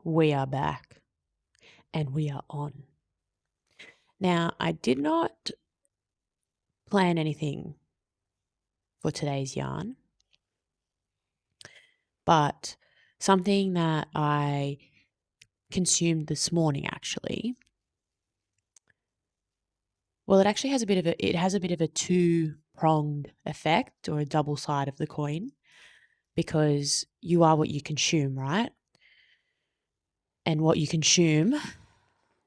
We are back and we are on. Now, I did not plan anything for today's yarn, but something that I consumed this morning actually. Well, it actually has a bit of a two-pronged effect or a double side of the coin because you are what you consume, right? And what you consume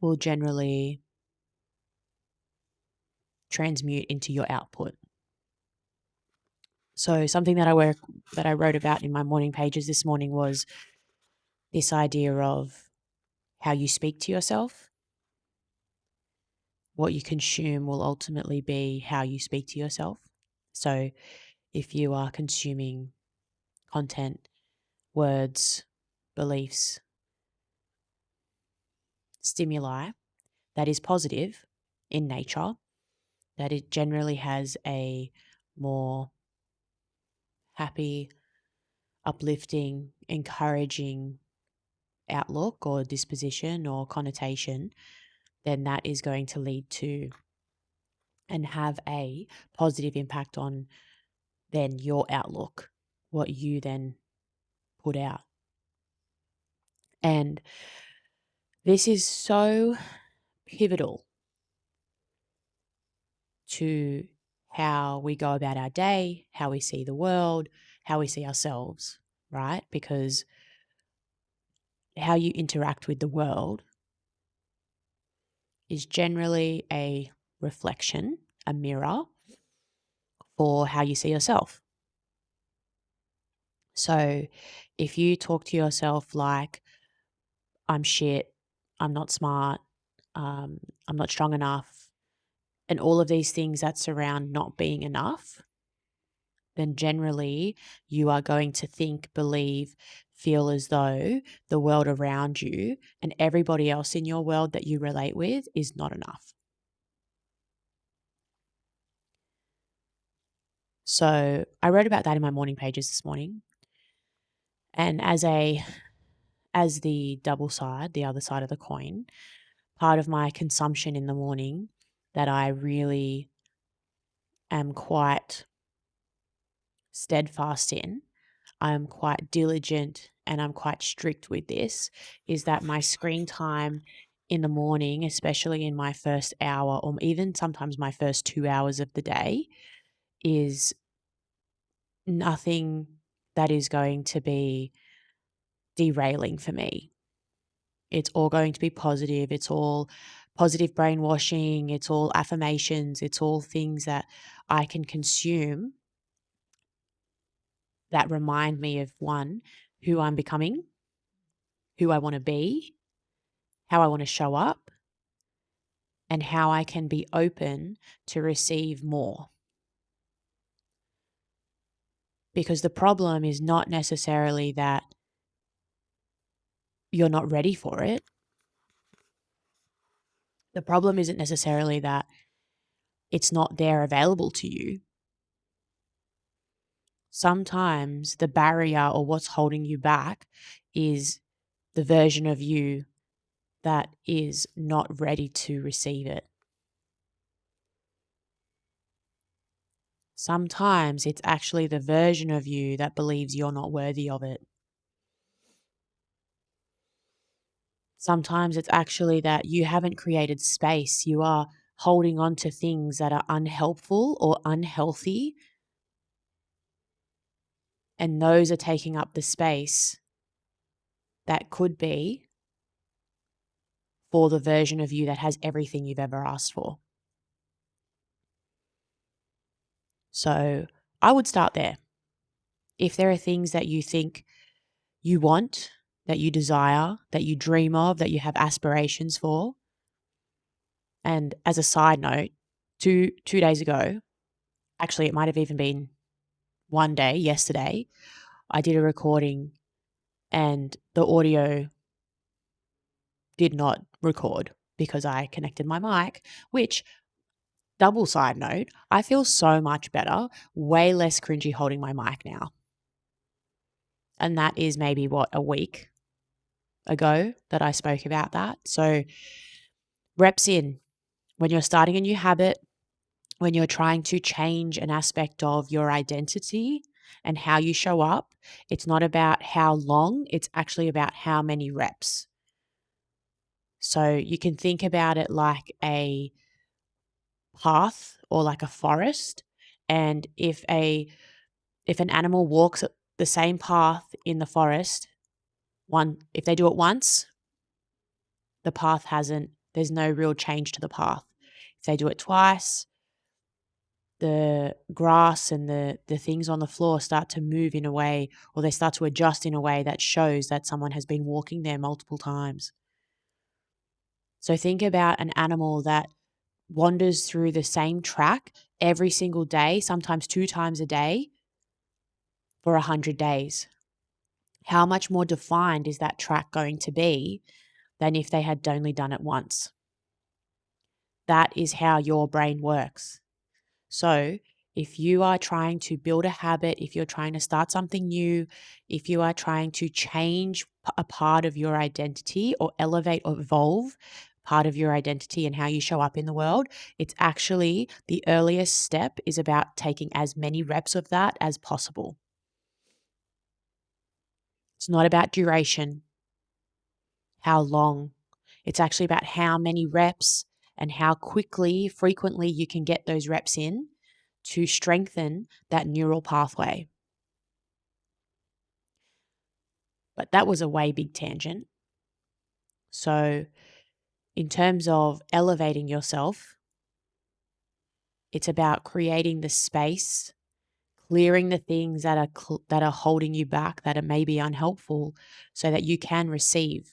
will generally transmute into your output. So something that I wrote about in my morning pages this morning was this idea of how you speak to yourself. What you consume will ultimately be how you speak to yourself. So if you are consuming content, words, beliefs, stimuli that is positive in nature, that it generally has a more happy, uplifting, encouraging outlook or disposition or connotation, then that is going to lead to and have a positive impact on then your outlook, what you then put out. And this is so pivotal to how we go about our day, how we see the world, how we see ourselves, right? Because how you interact with the world is generally a reflection, a mirror for how you see yourself. So if you talk to yourself like, I'm shit, I'm not smart, I'm not strong enough, and all of these things that surround not being enough, then generally you are going to think, believe, feel as though the world around you and everybody else in your world that you relate with is not enough. So I wrote about that in my morning pages this morning. And as the double side, the other side of the coin, part of my consumption in the morning that I really am quite steadfast in, I'm quite diligent and I'm quite strict with this, is that my screen time in the morning, especially in my first hour or even sometimes my first 2 hours of the day, is nothing that is going to be derailing for me. It's all going to be positive. It's all positive brainwashing. It's all affirmations. It's all things that I can consume that remind me of one, who I'm becoming, who I want to be, how I want to show up, and how I can be open to receive more. Because the problem is not necessarily that you're not ready for it. The problem isn't necessarily that it's not there available to you. Sometimes the barrier or what's holding you back is the version of you that is not ready to receive it. Sometimes it's actually the version of you that believes you're not worthy of it. Sometimes it's actually that you haven't created space. You are holding on to things that are unhelpful or unhealthy, and those are taking up the space that could be for the version of you that has everything you've ever asked for. So I would start there. If there are things that you think you want, that you desire, that you dream of, that you have aspirations for, and as a side note, two days ago, actually it might have even been one day, yesterday, I did a recording and the audio did not record because I connected my mic, which, double side note, I feel so much better, way less cringy holding my mic now. And that is maybe a week ago that I spoke about that. So, reps in when you're starting a new habit, when you're trying to change an aspect of your identity and how you show up, it's not about how long, it's actually about how many reps. So, you can think about it like a path or like a forest. And if an animal walks the same path in the forest, if they do it once, the path hasn't there's no real change to the path. If they do it twice, the grass and the things on the floor start to move in a way, or they start to adjust in a way that shows that someone has been walking there multiple times. So think about an animal that wanders through the same track every single day, sometimes 2 times a day for 100 days. How much more defined is that track going to be than if they had only done it once? That is how your brain works. So, if you are trying to build a habit, if you're trying to start something new, if you are trying to change a part of your identity or elevate or evolve part of your identity and how you show up in the world, it's actually the earliest step is about taking as many reps of that as possible. It's not about duration, how long. It's actually about how many reps and how quickly, frequently you can get those reps in to strengthen that neural pathway. But that was a way big tangent. So, in terms of elevating yourself, it's about creating the space, clearing the things that are holding you back, that are maybe unhelpful, so that you can receive.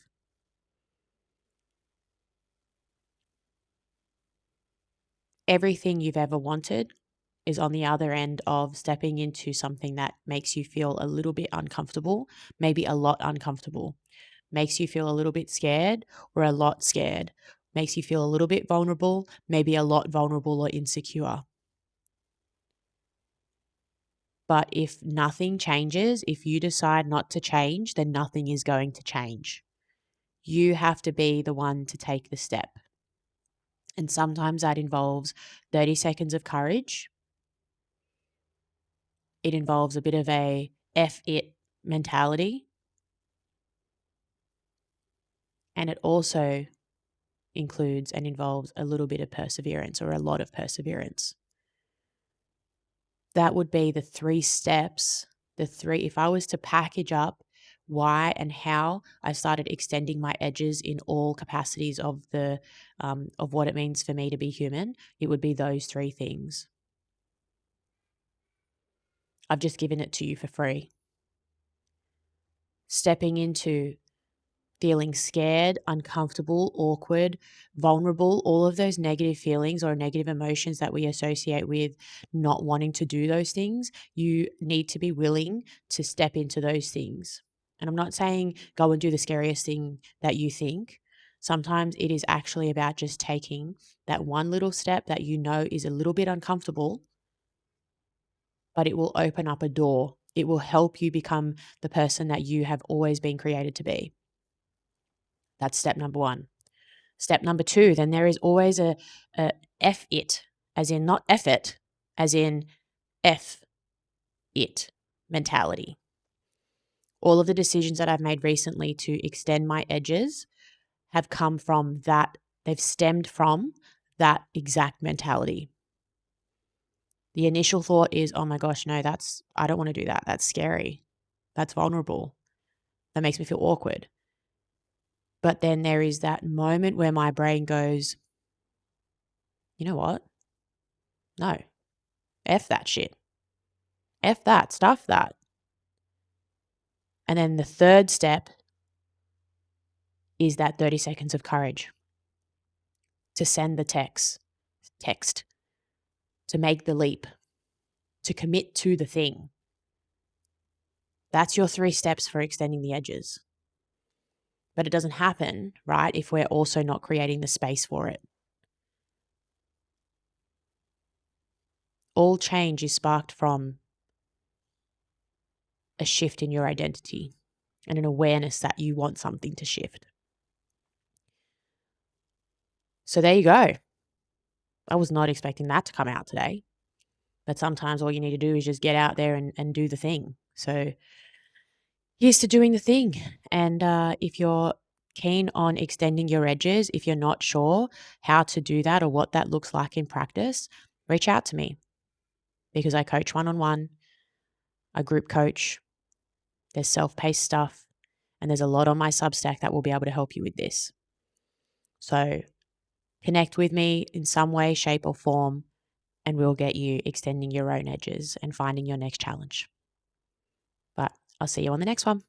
Everything you've ever wanted is on the other end of stepping into something that makes you feel a little bit uncomfortable, maybe a lot uncomfortable, makes you feel a little bit scared or a lot scared, makes you feel a little bit vulnerable, maybe a lot vulnerable or insecure. But if nothing changes, if you decide not to change, then nothing is going to change. You have to be the one to take the step. And sometimes that involves 30 seconds of courage. It involves a bit of a F it mentality. And it also includes and involves a little bit of perseverance or a lot of perseverance. That would be the 3 steps, if I was to package up why and how I started extending my edges in all capacities of what it means for me to be human, it would be those 3 things. I've just given it to you for free. Stepping into feeling scared, uncomfortable, awkward, vulnerable, all of those negative feelings or negative emotions that we associate with not wanting to do those things, you need to be willing to step into those things. And I'm not saying go and do the scariest thing that you think. Sometimes it is actually about just taking that one little step that you know is a little bit uncomfortable, but it will open up a door. It will help you become the person that you have always been created to be. That's step number 1. Step number 2, then there is always a F it, as in not effort, as in F it mentality. All of the decisions that I've made recently to extend my edges have come from that, they've stemmed from that exact mentality. The initial thought is, oh my gosh, no, I don't want to do that. That's scary. That's vulnerable. That makes me feel awkward. But then there is that moment where my brain goes, you know what? No, F that shit. F that, stuff that. And then the third step is that 30 seconds of courage to send the text, to make the leap, to commit to the thing. That's your 3 steps for extending the edges. But it doesn't happen, right, if we're also not creating the space for it. All change is sparked from a shift in your identity. and an awareness that you want something to shift. So there you go. I was not expecting that to come out today. But sometimes all you need to do is just get out there and do the thing. So here's to doing the thing. And if you're keen on extending your edges, if you're not sure how to do that or what that looks like in practice, reach out to me because I coach one-on-one, I group coach, there's self-paced stuff, and there's a lot on my Substack that will be able to help you with this. So connect with me in some way, shape, or form, and we'll get you extending your own edges and finding your next challenge. But I'll see you on the next one.